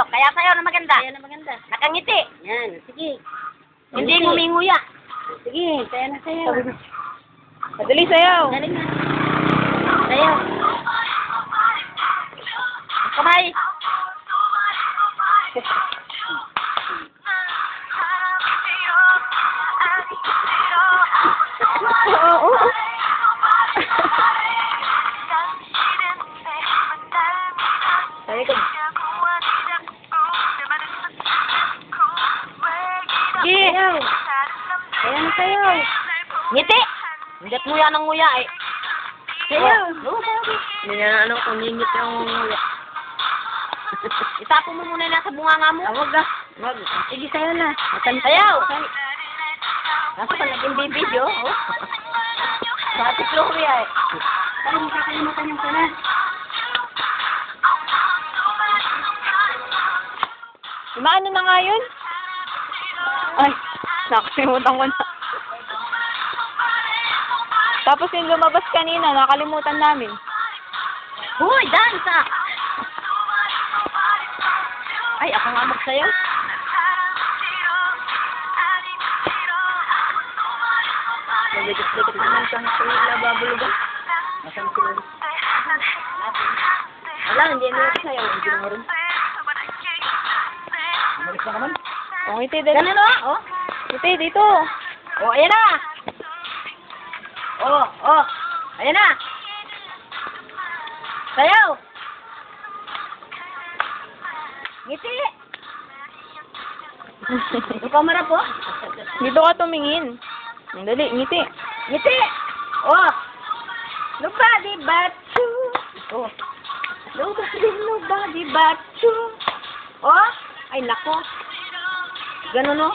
Kaya sa'yo na maganda. Kaya na maganda. Nakangiti. Yan, sige. Hindi nguminguya. Sige, kaya na sayaw. Madali sayaw. Dali na. Sayaw. Kamay. Oo. Sabi ko. Sige. Sayaw. Kaya na sayaw. Ngiti. Hanggat nguya ng nguya eh. Sayaw. Hindi na ano kung ngingit yung nguya. Itapo mo muna na sa bunganga mo. Awag ah. Wag. Sige, sayaw na. Sayaw. Nasa ka naging video. Oh. Sa Ate Gloria eh. Parang makakalimutan yung sana. Maano na nga yun? Ay, nakalimutan ko na. Tapos yung lumabas kanina, nakalimutan namin. Hoy, dansa! Ay, ako nga magsayaw. Nagdikit-dikit naman siyang sila babulugan. Nasaan sila? Wala, hindi na yung sayaw. Hindi na rin. Umalis na naman. O, ngiti dito. Ganun o, oh. Ngiti dito. Oh, ayan na. Oh, oh. Ayan na. Sayaw. Ngiti. Yung kamera po. Dito ka tumingin. Dali, ngiti. Ngiti. Oh. Nobody but you. Oh. Nobody but you. Oh. Ay, nako. Ganun o.